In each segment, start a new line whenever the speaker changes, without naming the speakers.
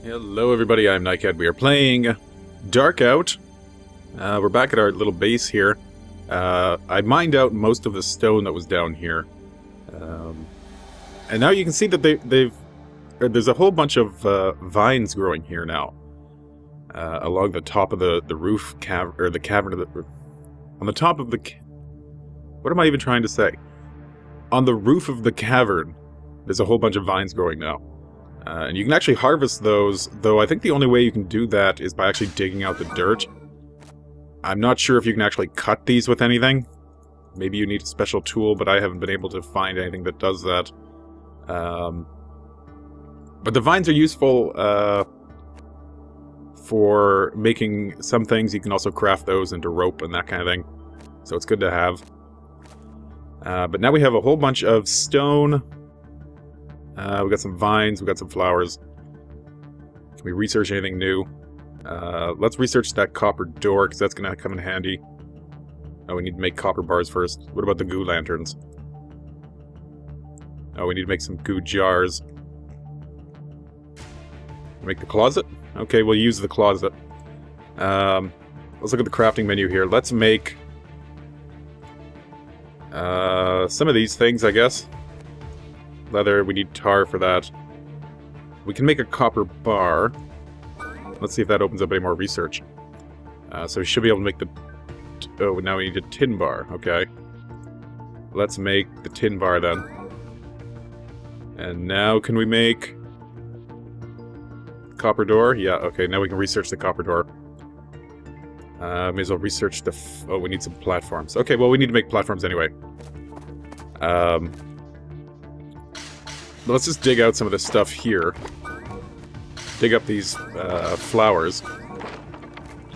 Hello everybody, I'm Nicad. We are playing Darkout. We're back at our little base here. I mined out most of the stone that was down here. And now you can see that there's a whole bunch of vines growing here now. Along the top of the roof or the cavern of the... On the top of the... What am I even trying to say? On the roof of the cavern, there's a whole bunch of vines growing now. And you can actually harvest those, though I think the only way you can do that is by actually digging out the dirt. I'm not sure if you can actually cut these with anything. Maybe you need a special tool, but I haven't been able to find anything that does that. But the vines are useful for making some things. You can also craft those into rope and that kind of thing. So it's good to have. But now we have a whole bunch of stone. We got some vines, we got some flowers. Can we research anything new? Let's research that copper door, because that's going to come in handy. Oh, we need to make copper bars first. What about the goo lanterns? Oh, we need to make some goo jars. Make the closet? Okay, we'll use the closet. Let's look at the crafting menu here. Let's make some of these things, I guess. Leather, we need tar for that. We can make a copper bar. Let's see if that opens up any more research. So we should be able to make the... Oh, now we need a tin bar. Okay. Let's make the tin bar then. And now can we make... Copper door? Yeah, okay, now we can research the copper door. May as well research the... Oh, we need some platforms. Okay, well, we need to make platforms anyway. Let's just dig out some of this stuff here. Dig up these flowers.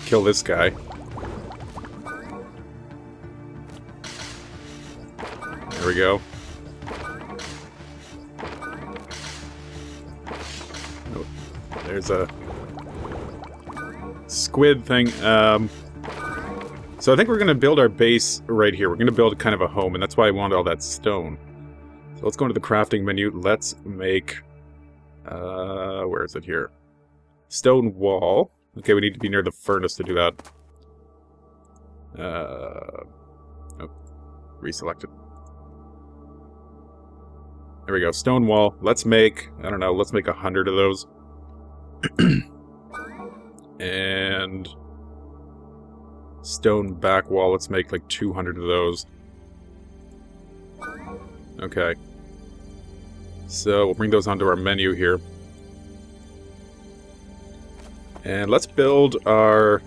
Kill this guy. There we go. Oh, there's a squid thing. So I think we're going to build our base right here. We're going to build kind of a home, and that's why I wanted all that stone. So let's go into the crafting menu. Let's make... where is it here? Stone wall. Okay, we need to be near the furnace to do that. Oh, reselect it. There we go, stone wall. Let's make, I don't know, let's make 100 of those. And... stone back wall, let's make like 200 of those. Okay. So, we'll bring those onto our menu here. And let's build our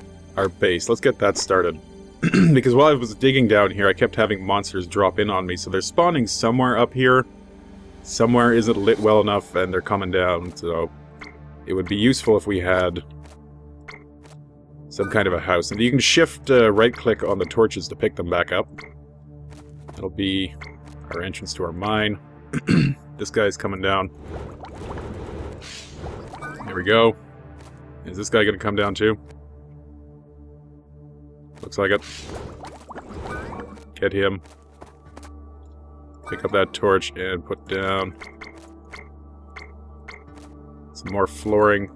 base. Let's get that started. Because while I was digging down here, I kept having monsters drop in on me, so they're spawning somewhere up here. Somewhere isn't lit well enough, and they're coming down, so... It would be useful if we had... some kind of a house. And you can shift right-click on the torches to pick them back up. That'll be our entrance to our mine. This guy's coming down. There we go. Is this guy gonna come down too? Looks like it. Get him. Pick up that torch and put down some more flooring.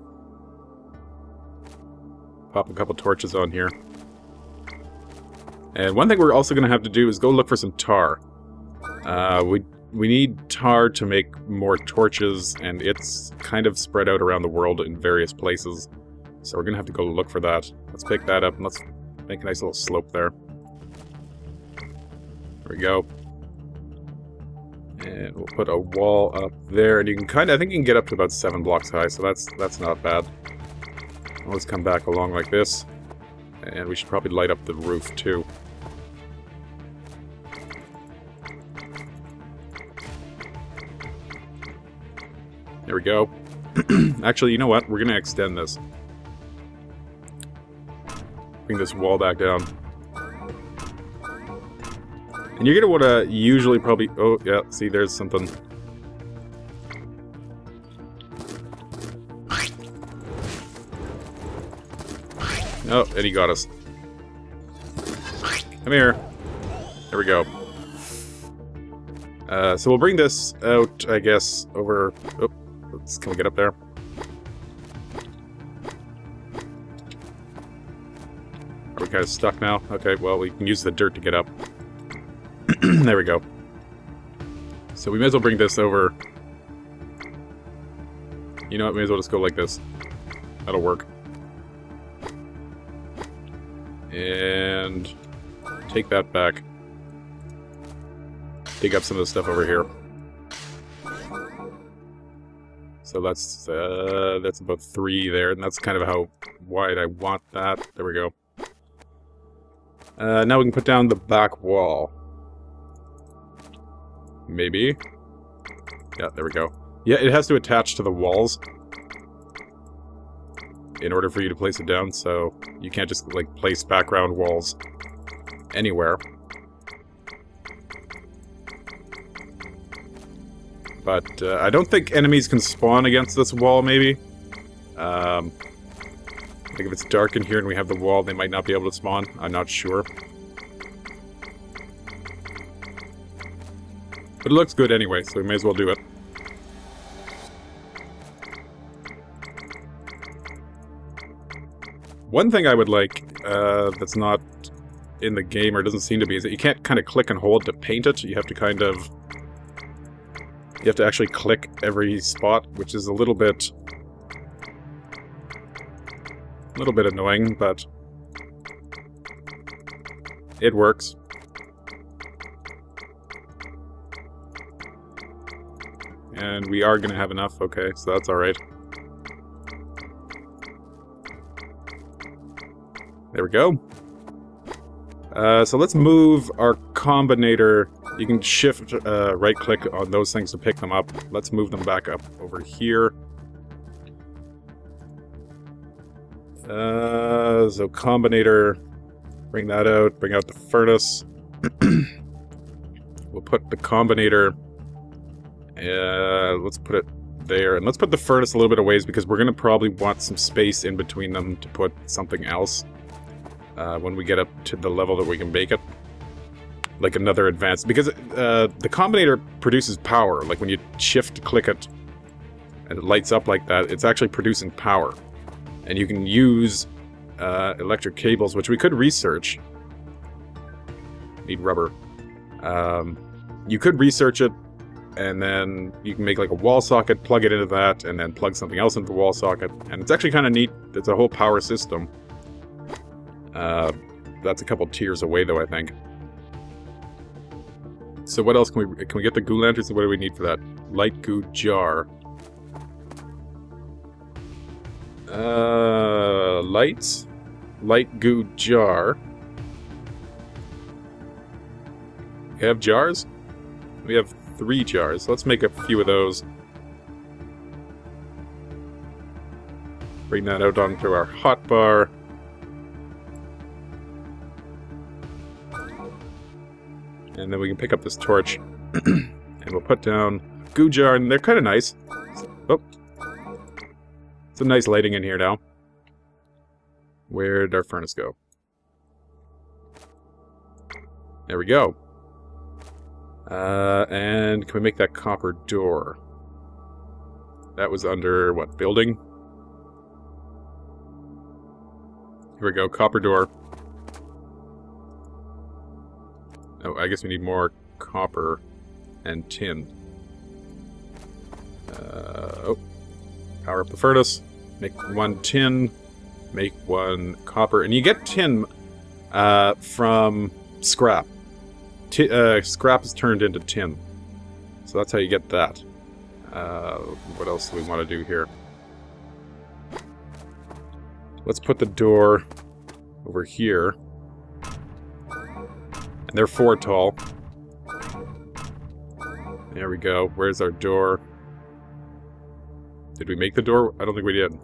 Pop a couple torches on here. And one thing we're also gonna have to do is go look for some tar. We need tar to make more torches, and it's kind of spread out around the world in various places. So we're gonna have to go look for that. Let's pick that up, and let's make a nice little slope there. There we go. And we'll put a wall up there, and you can kind of, I think you can get up to about 7 blocks high, so that's not bad. Let's come back along like this. And we should probably light up the roof, too. There we go. Actually, you know what? We're going to extend this. Bring this wall back down. And you're going to want to usually probably... Oh, yeah, see, there's something. Oh, and he got us. Come here. There we go. So we'll bring this out, I guess, over... Oh, can we get up there? kind of stuck now. Okay, well, we can use the dirt to get up. There we go. So we may as well bring this over. You know what, may as well just go like this. That'll work. And take that back. Dig up some of the stuff over here. So that's about 3 there, and that's kind of how wide I want that. There we go. Now we can put down the back wall. Maybe. Yeah, there we go. Yeah, it has to attach to the walls in order for you to place it down, so you can't just, like, place background walls anywhere. But I don't think enemies can spawn against this wall, maybe. Like if it's dark in here and we have the wall, they might not be able to spawn. I'm not sure. But it looks good anyway, so we may as well do it. One thing I would like, that's not in the game, or doesn't seem to be, is that you can't kind of click and hold to paint it. You have to kind of... You have to actually click every spot, which is a little bit annoying, but it works. And we are gonna have enough, okay, so that's alright. There we go. So let's move our combinator. You can shift, right-click on those things to pick them up. Let's move them back up over here. So combinator, bring that out, bring out the furnace. We'll put the combinator, let's put it there, and let's put the furnace a little bit of ways because we're going to probably want some space in between them to put something else when we get up to the level that we can make it. Like another advanced, because the combinator produces power. Like when you shift click it and it lights up like that, it's actually producing power. And you can use electric cables, which we could research. Need rubber. You could research it, and then you can make like a wall socket, plug it into that, and then plug something else into the wall socket. And it's actually kind of neat. It's a whole power system. That's a couple tiers away, though, I think. So what else can we get the goo lanterns? What do we need for that? Light goo jar. Lights. Light goo jar. We have jars? We have 3 jars. Let's make a few of those. Bring that out onto our hotbar. And then we can pick up this torch. And we'll put down a goo jar, and they're kind of nice. Oh. Some nice lighting in here now. Where'd our furnace go? There we go. And can we make that copper door? That was under, what, building? Here we go, copper door. Oh, I guess we need more copper and tin. Oh. Power up the furnace. Make 1 tin. Make 1 copper. And you get tin from scrap. Scrap is turned into tin. So that's how you get that. What else do we want to do here? Let's put the door over here. And they're 4 tall. There we go. Where's our door? Did we make the door? I don't think we did.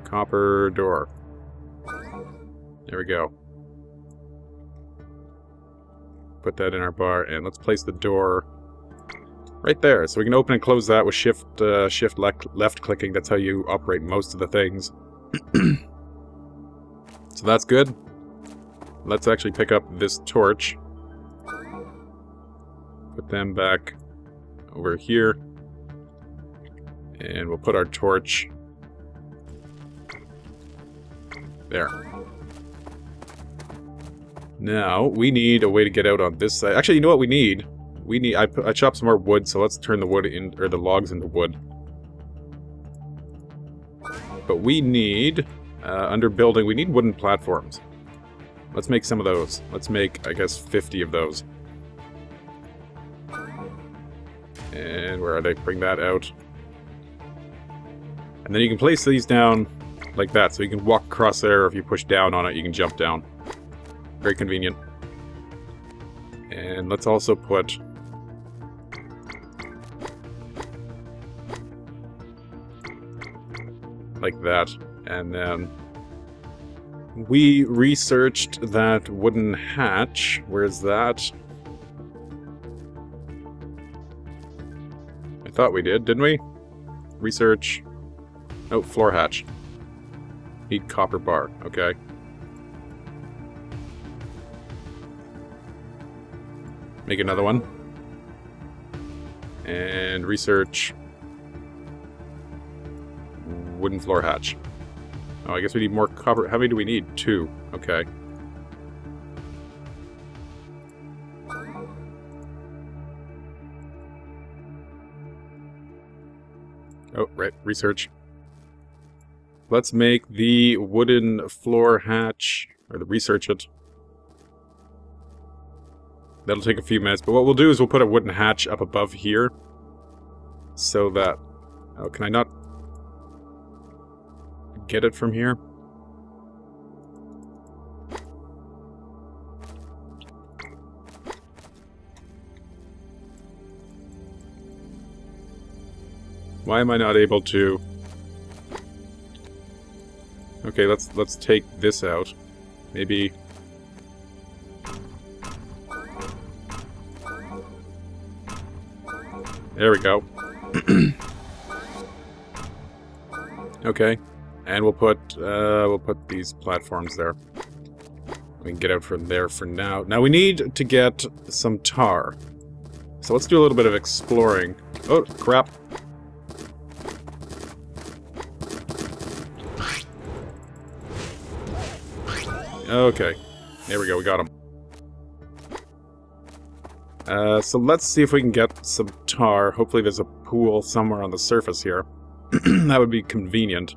Copper door. There we go. Put that in our bar, and let's place the door right there. So we can open and close that with shift left clicking. That's how you operate most of the things. So that's good. Let's actually pick up this torch. Put them back over here. And we'll put our torch there. Now, we need a way to get out on this side. Actually, you know what we need? I chopped some more wood, so let's turn the wood in, or the logs into wood. But we need, under building, we need wooden platforms. Let's make some of those. Let's make, I guess, 50 of those. And where are they? Bring that out. And then you can place these down like that, so you can walk across there, or if you push down on it, you can jump down. Very convenient. And let's also put... like that. And then... we researched that wooden hatch. Where's that? I thought we did, didn't we? Research... oh, floor hatch. Need copper bar. Okay. Make another one. And research... wooden floor hatch. Oh, I guess we need more copper. How many do we need? 2. Okay. Oh, right. Research. Let's make the wooden floor hatch, or research it. That'll take a few minutes, but what we'll do is we'll put a wooden hatch up above here, so that... oh, can I not get it from here? Why am I not able to... okay, let's take this out. Maybe... there we go. Okay, and we'll put these platforms there. We can get out from there for now. Now we need to get some tar, so let's do a little bit of exploring. Oh crap! Okay, there we go. We got him. So let's see if we can get some tar. Hopefully there's a pool somewhere on the surface here. That would be convenient.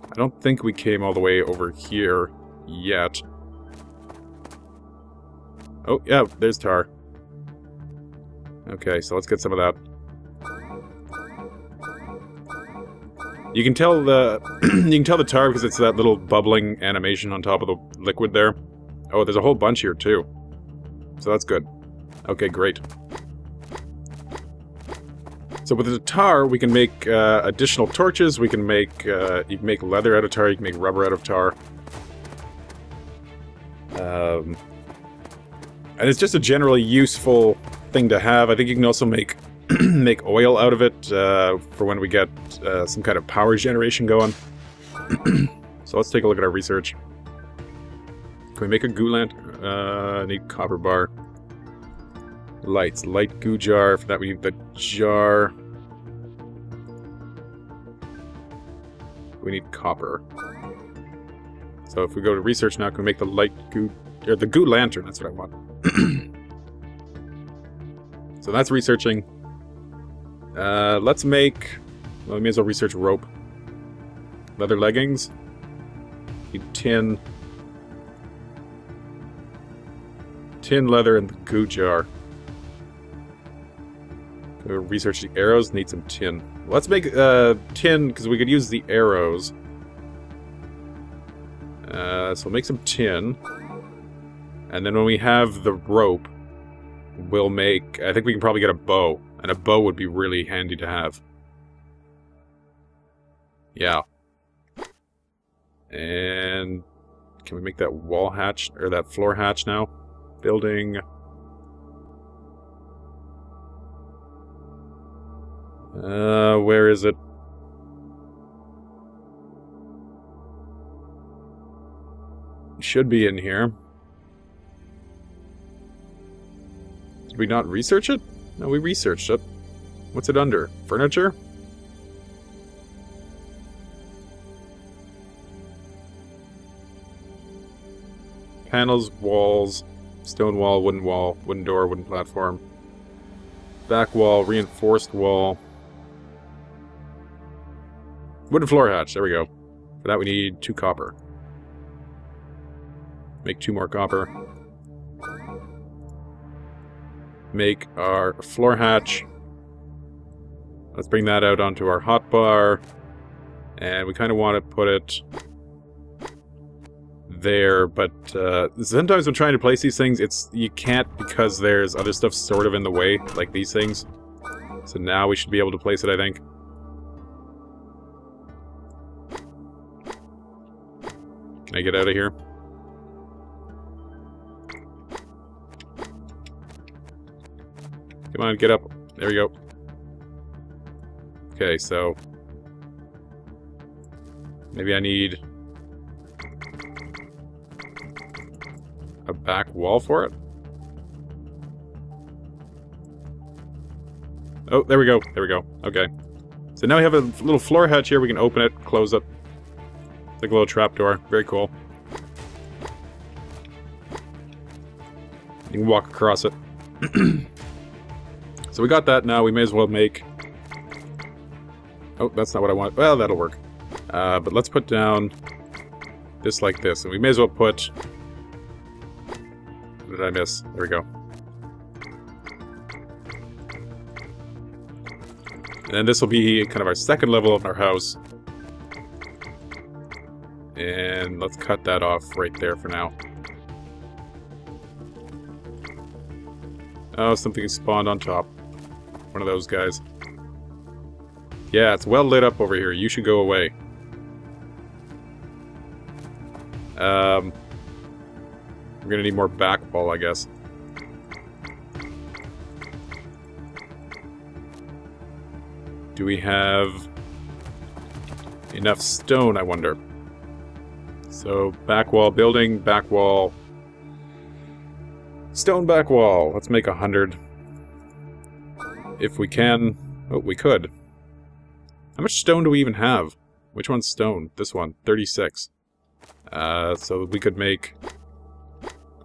I don't think we came all the way over here yet. Oh, yeah, there's tar. Okay, so let's get some of that. You can tell the you can tell the tar because it's that little bubbling animation on top of the liquid there. Oh, there's a whole bunch here, too. So that's good. Okay, great. So with the tar, we can make additional torches. We can make... you can make leather out of tar. You can make rubber out of tar. And it's just a generally useful thing to have. I think you can also make make oil out of it for when we get some kind of power generation going. So let's take a look at our research. Can we make a goo lantern? I need copper bar. Lights. Light goo jar. For that we need the jar. We need copper. So if we go to research now, can we make the light goo... or the goo lantern, that's what I want. So that's researching. Let's make... well, we may as well research rope. Leather leggings. Need tin. Tin, leather, and the goo jar. Research the arrows. Need some tin. Let's make tin, because we could use the arrows. So we'll make some tin. And then when we have the rope, we'll make... I think we can probably get a bow. And a bow would be really handy to have. Yeah. And... can we make that wall hatch, or that floor hatch now? Building... where is it? It should be in here. Did we not research it? No, we researched it. What's it under? Furniture? panels, walls, stone wall, wooden door, wooden platform. Back wall, reinforced wall. Wooden floor hatch, there we go. For that we need 2 copper. Make 2 more copper. Make our floor hatch. Let's bring that out onto our hotbar. And we kind of want to put it there, but sometimes when trying to place these things, you can't because there's other stuff sort of in the way, like these things. So now we should be able to place it, I think. Can I get out of here? Come on, get up. There we go. Okay, so maybe I need a back wall for it? Oh, there we go. There we go. Okay. So now we have a little floor hatch here. We can open it, close it. It's like a little trapdoor. Very cool. You can walk across it. So we got that now. We may as well make... Oh, that's not what I want. Well, that'll work. But let's put down this like this. And we may as well put... What did I miss? There we go. And then this will be kind of our second level of our house. And let's cut that off right there for now. Oh, something spawned on top. One of those guys. Yeah, it's well lit up over here. You should go away. We're gonna need more back wall, I guess. Do we have enough stone, I wonder? So, back wall building, back wall... Stone back wall! Let's make 100. If we can... Oh, we could. How much stone do we even have? Which one's stone? This one, 36. So we could make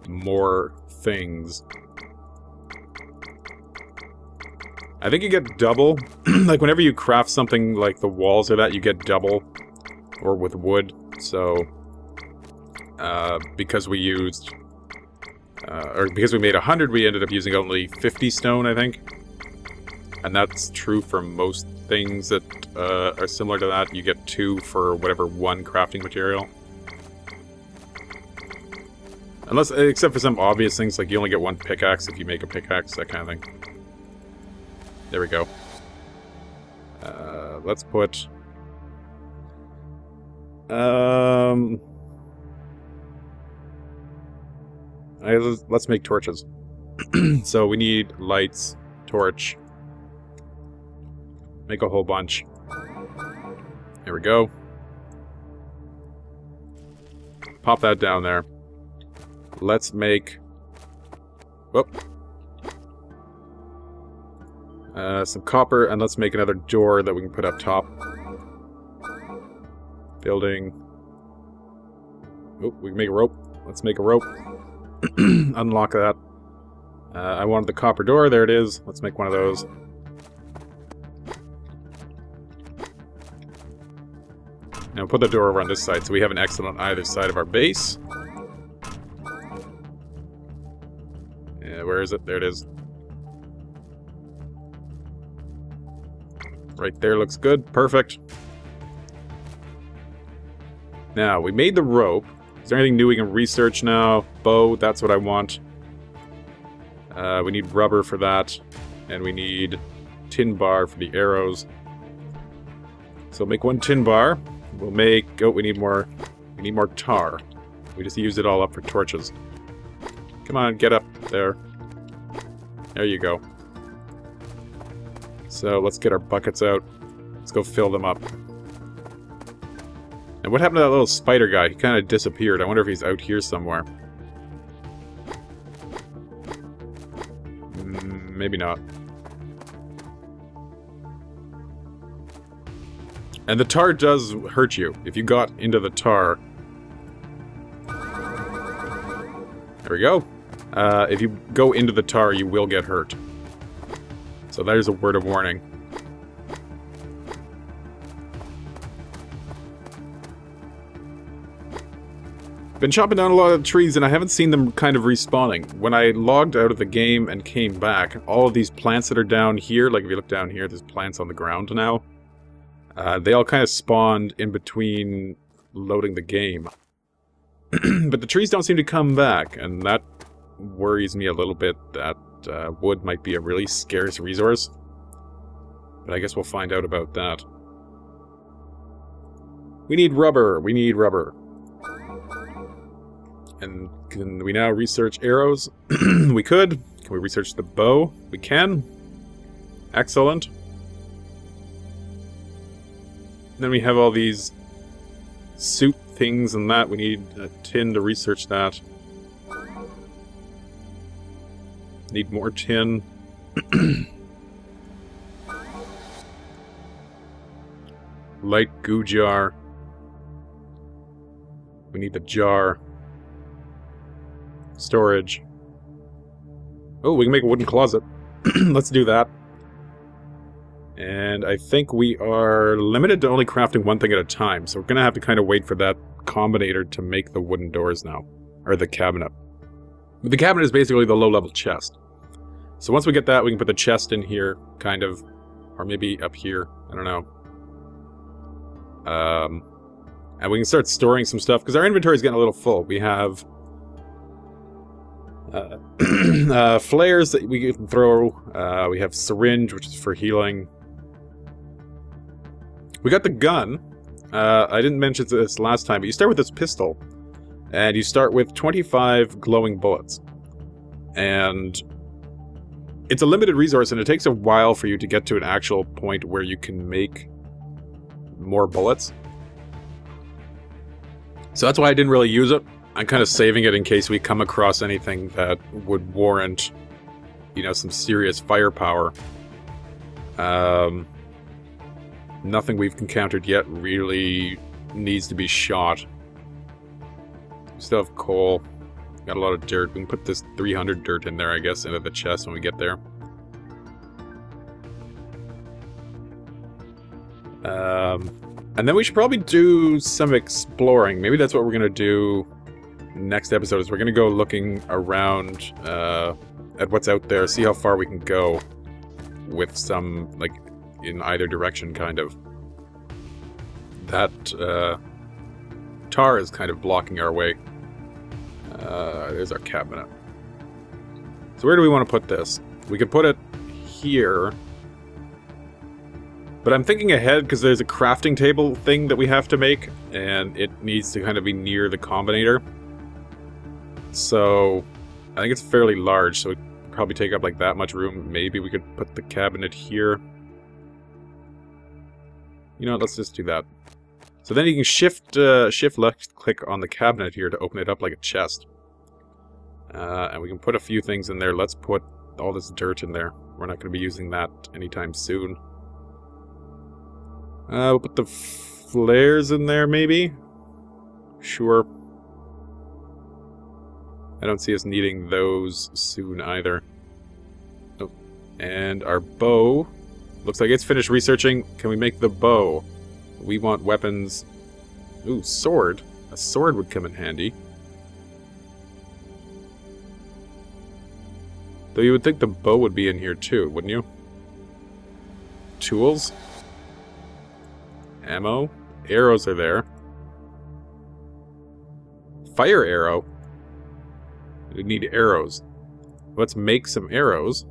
more things. I think you get double. Like, whenever you craft something like the walls or that, you get double. Or with wood. So, because we used... or because we made 100, we ended up using only 50 stone, I think. And that's true for most things that are similar to that. You get 2 for whatever 1 crafting material. Unless, except for some obvious things, like you only get 1 pickaxe if you make a pickaxe, that kind of thing. There we go. Let's put... let's make torches. So we need lights, torch. Make a whole bunch. There we go. Pop that down there. Let's make... Whoop. Some copper, and let's make another door that we can put up top. Building. Oh, we can make a rope. Let's make a rope. Unlock that. I wanted the copper door. There it is. Let's make one of those. Now put the door over on this side so we have an exit on either side of our base. Yeah, where is it? There it is. Right there looks good. Perfect. Now, we made the rope. Is there anything new we can research now? Bow, that's what I want. We need rubber for that. And we need tin bar for the arrows. So make 1 tin bar. We'll make... Oh, we need more tar. We just used it all up for torches. Come on, get up there. There you go. So let's get our buckets out. Let's go fill them up. And what happened to that little spider guy? He kind of disappeared. I wonder if he's out here somewhere. Maybe not. And the tar does hurt you. If you got into the tar... we go. If you go into the tar, you will get hurt. So there's a word of warning. Been chopping down a lot of trees and I haven't seen them kind of respawning. When I logged out of the game and came back, all of these plants that are down here, like if you look down here, there's plants on the ground now. They all kind of spawned in between loading the game. But the trees don't seem to come back, and that worries me a little bit that wood might be a really scarce resource. But I guess we'll find out about that. We need rubber! We need rubber. And can we now research arrows? We could. Can we research the bow? We can. Excellent. Then we have all these suit things and that. We need a tin to research that. Need more tin. Light goo jar. We need the jar. Storage. Oh, we can make a wooden closet. Let's do that. And I think we are limited to only crafting one thing at a time, so we're going to have to kind of wait for that combinator to make the wooden doors now. Or the cabinet. The cabinet is basically the low-level chest. So once we get that, we can put the chest in here, kind of. Or maybe up here. I don't know. And we can start storing some stuff, because our inventory is getting a little full. We have flares that we can throw. We have syringe, which is for healing. We got the gun. I didn't mention this last time, but you start with this pistol. And you start with 25 glowing bullets. And it's a limited resource, and it takes a while for you to get to an actual point where you can make more bullets. So that's why I didn't really use it. I'm kind of saving it in case we come across anything that would warrant, you know, some serious firepower. Nothing we've encountered yet really needs to be shot. We still have coal. Got a lot of dirt. We can put this 300 dirt in there, I guess, into the chest when we get there. And then we should probably do some exploring. Maybe that's what we're going to do next episode, is we're going to go looking around at what's out there, see how far we can go with some, like, in either direction, kind of. That tar is kind of blocking our way. There's our cabinet. So where do we want to put this? We could put it here. But I'm thinking ahead because there's a crafting table thing that we have to make, and it needs to kind of be near the combinator. So I think it's fairly large, so it would probably take up like that much room. Maybe we could put the cabinet here. You know what, let's just do that. So then you can shift left click on the cabinet here to open it up like a chest. And we can put a few things in there. Let's put all this dirt in there. We're not going to be using that anytime soon. We'll put the flares in there, maybe? Sure. I don't see us needing those soon either. Oh. And our bow. Looks like it's finished researching. Can we make the bow? We want weapons. Ooh, sword. A sword would come in handy. Though you would think the bow would be in here too, wouldn't you? Tools. Ammo. Arrows are there. Fire arrow. We need arrows. Let's make some arrows.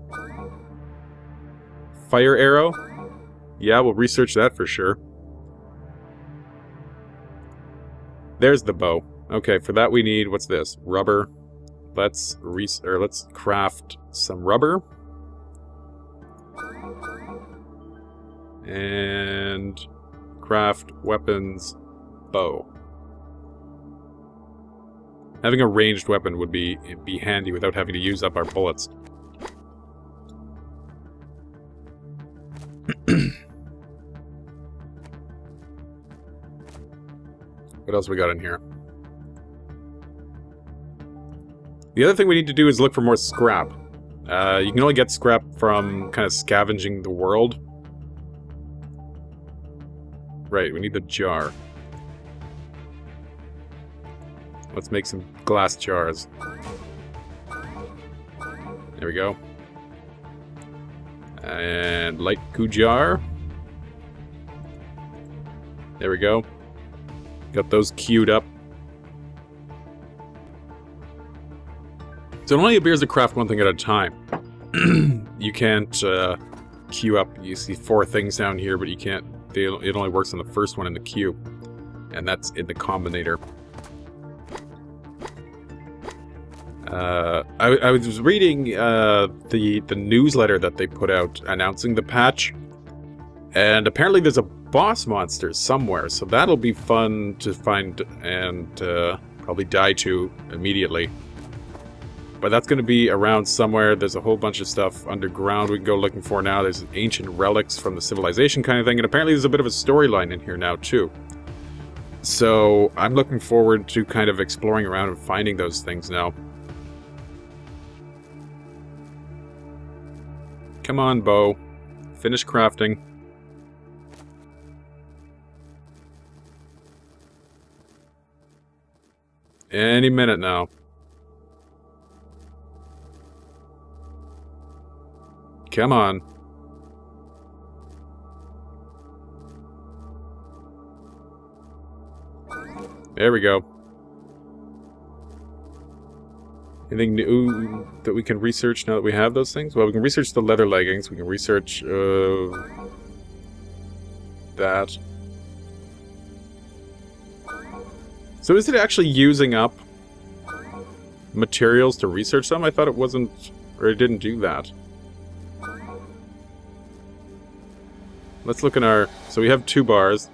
Fire arrow. Yeah, we'll research that for sure. There's the bow. Okay, for that we need, what's this? Rubber. Let's craft some rubber. And craft weapons, bow. Having a ranged weapon would be handy without having to use up our bullets. What else we got in here? The other thing we need to do is look for more scrap. You can only get scrap from kind of scavenging the world. Right, we need the jar. Let's make some glass jars. There we go. And light goo jar. There we go. Got those queued up. So it only appears to craft one thing at a time. You can't queue up. You see 4 things down here, but you can't. It only works on the first one in the queue. And that's in the combinator. I was reading the newsletter that they put out announcing the patch, and apparently there's a boss monster somewhere, so that'll be fun to find and probably die to immediately. But that's going to be around somewhere. There's a whole bunch of stuff underground we can go looking for now. There's ancient relics from the civilization kind of thing, and apparently there's a bit of a storyline in here now too. So I'm looking forward to kind of exploring around and finding those things now. Come on, Bo. Finish crafting. Any minute now. Come on. There we go. Anything new that we can research now that we have those things? Well, we can research the leather leggings. We can research that. So is it actually using up materials to research them? I thought it wasn't, or it didn't do that. Let's look in our... So we have 2 bars.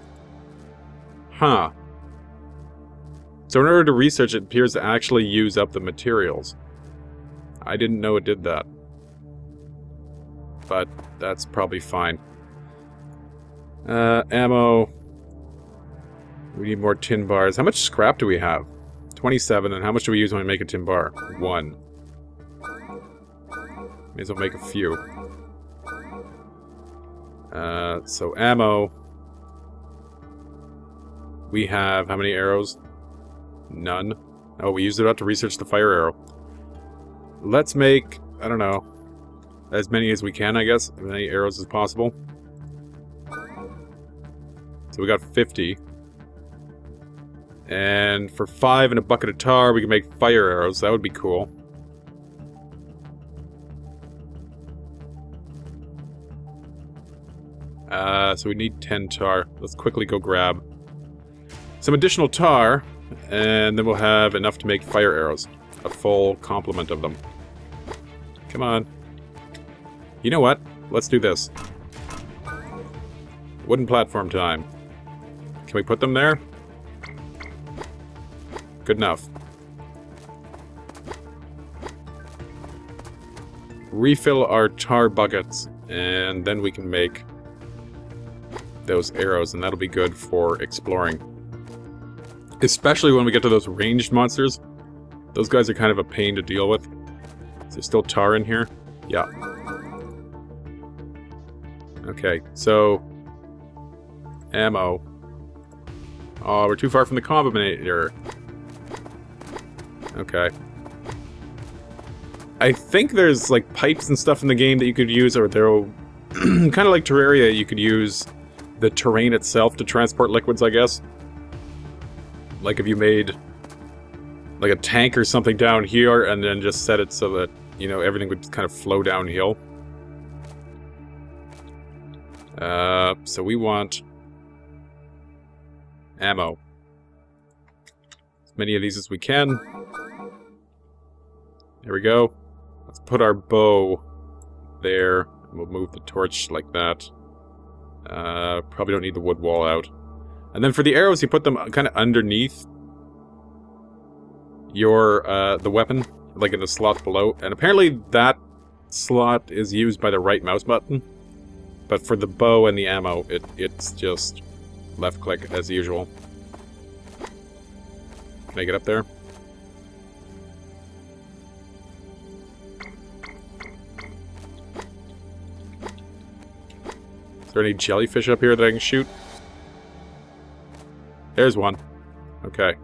Huh. So in order to research, it appears to actually use up the materials. I didn't know it did that. But that's probably fine. Ammo. We need more tin bars. How much scrap do we have? 27, and how much do we use when we make a tin bar? 1. May as well make a few. So ammo. We have how many arrows? None. Oh, we used it out to research the fire arrow. Let's make, I don't know, as many as we can, I guess. As many arrows as possible. So we got 50. And for 5 and a bucket of tar, we can make fire arrows. That would be cool. So we need 10 tar. Let's quickly go grab some additional tar, and then we'll have enough to make fire arrows. A full complement of them. Come on. You know what? Let's do this. Wooden platform time. Can we put them there? Good enough. Refill our tar buckets, and then we can make those arrows, and that'll be good for exploring. Especially when we get to those ranged monsters. Those guys are kind of a pain to deal with. Is there still tar in here? Yeah. Okay, so... ammo. Oh, we're too far from the combinator. Okay. I think there's, like, pipes and stuff in the game that you could use, or they're... kind of like Terraria, you could use the terrain itself to transport liquids, I guess. Like if you made like a tank or something down here and then just set it so that, you know, everything would kind of flow downhill. So we want ammo. As many of these as we can. There we go. Let's put our bow there. We'll move the torch like that. Probably don't need the wood wall out. And then for the arrows, you put them kind of underneath your, the weapon, like in the slot below. And apparently that slot is used by the right mouse button. But for the bow and the ammo, it's just left click as usual. Can I get up there? Is there any jellyfish up here that I can shoot? There's one. Okay.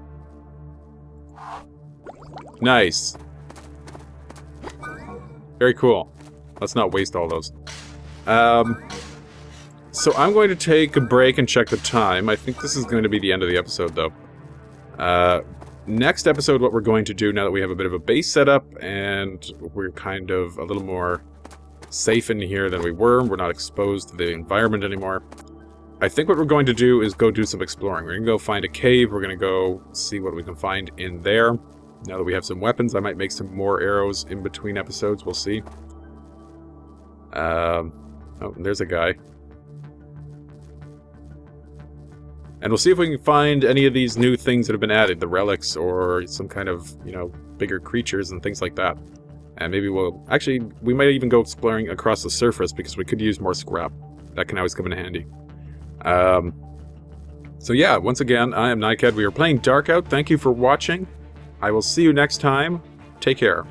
Nice. Very cool. Let's not waste all those. So I'm going to take a break and check the time. I think this is going to be the end of the episode, though. Next episode, what we're going to do, now that we have a bit of a base set up, and we're kind of a little more safe in here than we were, we're not exposed to the environment anymore, I think what we're going to do is go do some exploring. We're going to go find a cave, we're going to go see what we can find in there. Now that we have some weapons, I might make some more arrows in between episodes, we'll see. Oh, there's a guy. And we'll see if we can find any of these new things that have been added, the relics or some kind of, you know, bigger creatures and things like that. And maybe we'll... Actually, we might even go exploring across the surface because we could use more scrap. That can always come in handy. So yeah, once again, I am Nicad. We are playing Darkout. Thank you for watching. I will see you next time. Take care.